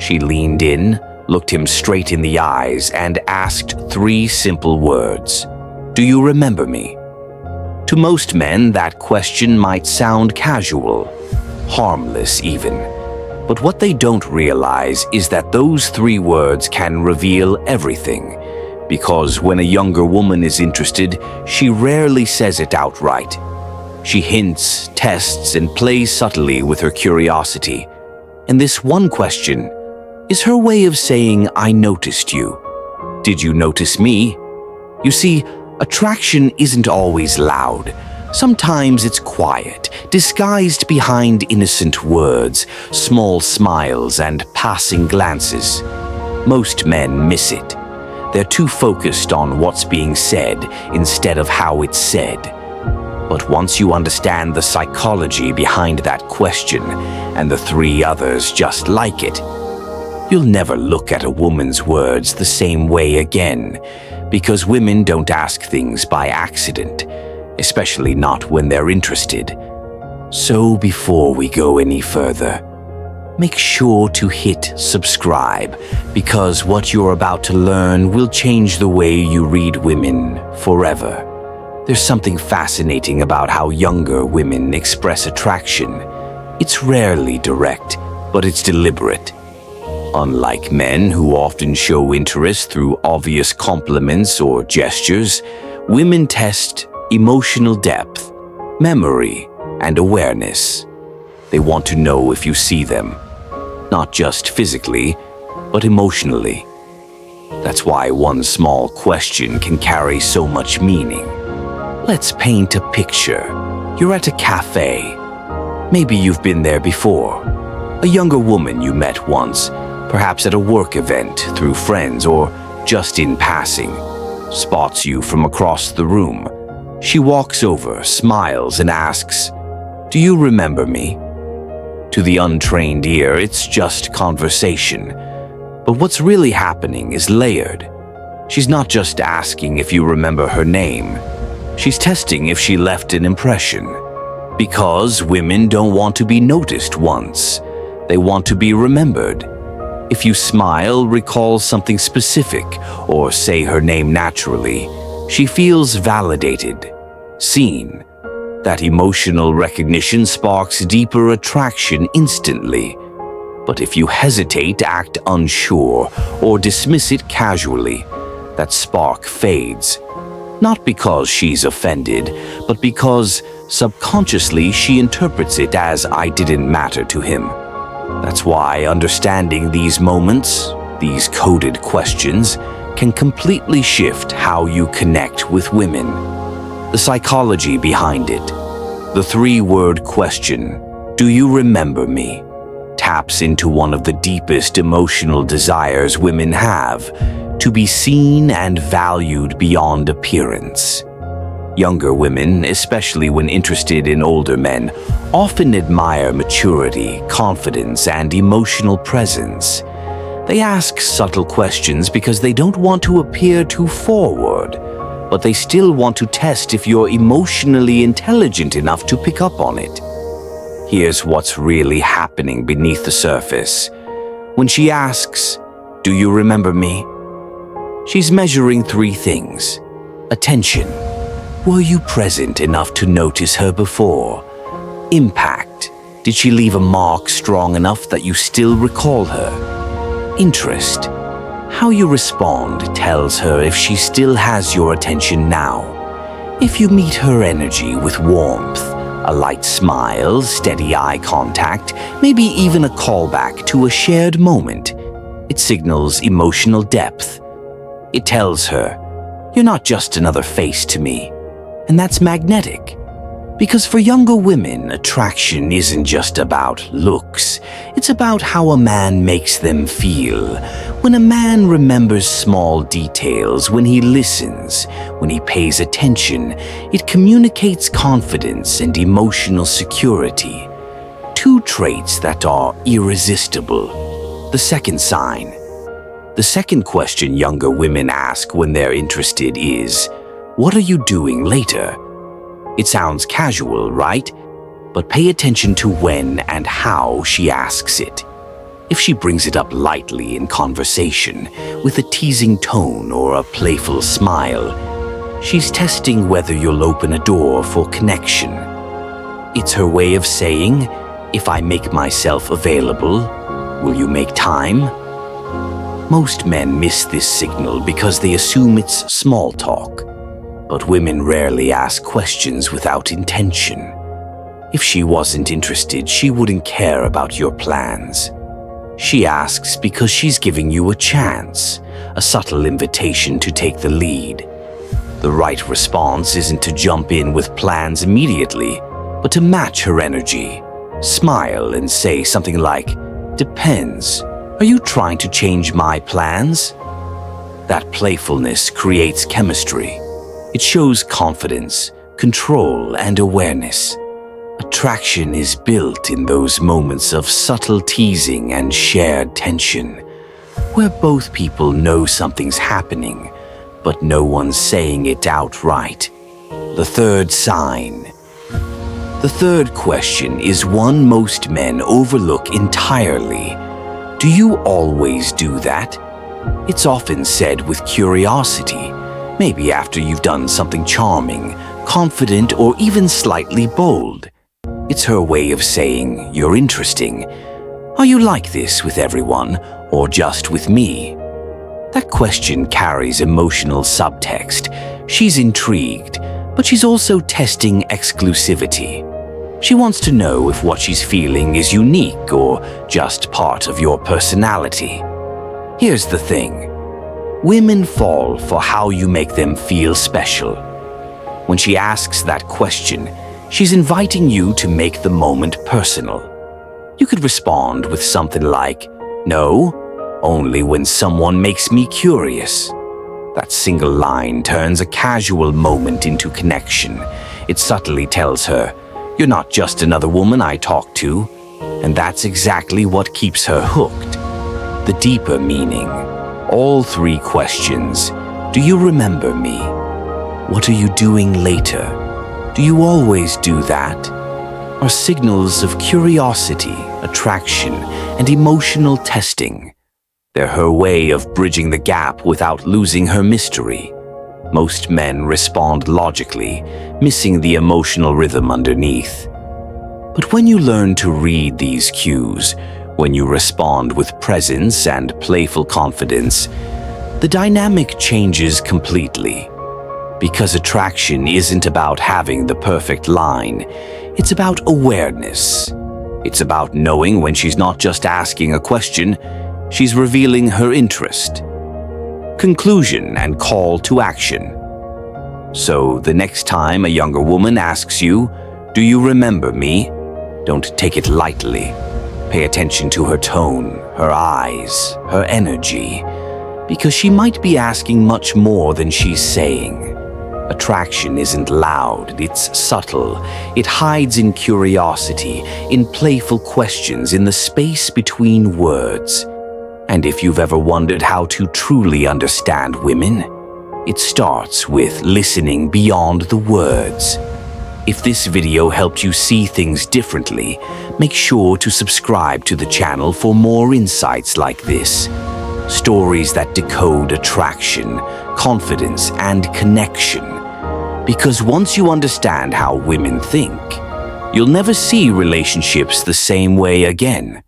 She leaned in, looked him straight in the eyes, and asked 3 simple words. "Do you remember me?" To most men, that question might sound casual, harmless even. But what they don't realize is that those 3 words can reveal everything. Because when a younger woman is interested, she rarely says it outright. She hints, tests, and plays subtly with her curiosity. And this one question is her way of saying, "I noticed you. Did you notice me?" You see, attraction isn't always loud. Sometimes it's quiet, disguised behind innocent words, small smiles, and passing glances. Most men miss it. They're too focused on what's being said instead of how it's said. But once you understand the psychology behind that question and the 3 others just like it, you'll never look at a woman's words the same way again, because women don't ask things by accident, especially not when they're interested. So before we go any further, make sure to hit subscribe, because what you're about to learn will change the way you read women forever. There's something fascinating about how younger women express attraction. It's rarely direct, but it's deliberate. Unlike men who often show interest through obvious compliments or gestures, women test emotional depth, memory, and awareness. They want to know if you see them, not just physically, but emotionally. That's why one small question can carry so much meaning. Let's paint a picture. You're at a cafe. Maybe you've been there before. A younger woman you met once, perhaps at a work event, through friends, or just in passing, spots you from across the room. She walks over, smiles, and asks, "Do you remember me?" To the untrained ear, it's just conversation. But what's really happening is layered. She's not just asking if you remember her name. She's testing if she left an impression. Because women don't want to be noticed once. They want to be remembered. If you smile, recall something specific, or say her name naturally, she feels validated, seen. That emotional recognition sparks deeper attraction instantly. But if you hesitate, act unsure, or dismiss it casually, that spark fades. Not because she's offended, but because subconsciously she interprets it as "I didn't matter to him." That's why understanding these moments, these coded questions, can completely shift how you connect with women. The psychology behind it. The 3-word question, "Do you remember me?" taps into one of the deepest emotional desires women have, to be seen and valued beyond appearance. Younger women, especially when interested in older men, often admire maturity, confidence, and emotional presence. They ask subtle questions because they don't want to appear too forward, but they still want to test if you're emotionally intelligent enough to pick up on it. Here's what's really happening beneath the surface. When she asks, "Do you remember me?" she's measuring 3 things. Attention. Were you present enough to notice her before? Impact. Did she leave a mark strong enough that you still recall her? Interest. How you respond tells her if she still has your attention now. If you meet her energy with warmth, a light smile, steady eye contact, maybe even a callback to a shared moment, it signals emotional depth. It tells her, "You're not just another face to me." And that's magnetic. Because for younger women, attraction isn't just about looks. It's about how a man makes them feel. When a man remembers small details, when he listens, when he pays attention, it communicates confidence and emotional security. 2 traits that are irresistible. The second sign. The second question younger women ask when they're interested is, "What are you doing later?" It sounds casual, right? But pay attention to when and how she asks it. If she brings it up lightly in conversation, with a teasing tone or a playful smile, she's testing whether you'll open a door for connection. It's her way of saying, if I make myself available, will you make time? Most men miss this signal because they assume it's small talk, but women rarely ask questions without intention. If she wasn't interested, she wouldn't care about your plans. She asks because she's giving you a chance, a subtle invitation to take the lead. The right response isn't to jump in with plans immediately, but to match her energy. Smile and say something like, "Depends. Are you trying to change my plans?" That playfulness creates chemistry. It shows confidence, control, and awareness. Attraction is built in those moments of subtle teasing and shared tension, where both people know something's happening, but no one's saying it outright. The third sign. The third question is one most men overlook entirely. Do you always do that? It's often said with curiosity, maybe after you've done something charming, confident, or even slightly bold. It's her way of saying, you're interesting. Are you like this with everyone, or just with me? That question carries emotional subtext. She's intrigued, but she's also testing exclusivity. She wants to know if what she's feeling is unique or just part of your personality. Here's the thing. Women fall for how you make them feel special. When she asks that question, she's inviting you to make the moment personal. You could respond with something like, "No, only when someone makes me curious." That single line turns a casual moment into connection. It subtly tells her, "You're not just another woman I talk to," and that's exactly what keeps her hooked. The deeper meaning. All three questions. Do you remember me? What are you doing later? Do you always do that? Are signals of curiosity, attraction, and emotional testing. They're her way of bridging the gap without losing her mystery. Most men respond logically, missing the emotional rhythm underneath. But when you learn to read these cues, when you respond with presence and playful confidence, the dynamic changes completely. Because attraction isn't about having the perfect line, it's about awareness. It's about knowing when she's not just asking a question, she's revealing her interest. Conclusion and call to action. So the next time a younger woman asks you, "Do you remember me?" don't take it lightly. Pay attention to her tone, her eyes, her energy, because she might be asking much more than she's saying. Attraction isn't loud, it's subtle. It hides in curiosity, in playful questions, in the space between words. And if you've ever wondered how to truly understand women, it starts with listening beyond the words. If this video helped you see things differently, make sure to subscribe to the channel for more insights like this. Stories that decode attraction, confidence, and connection. Because once you understand how women think, you'll never see relationships the same way again.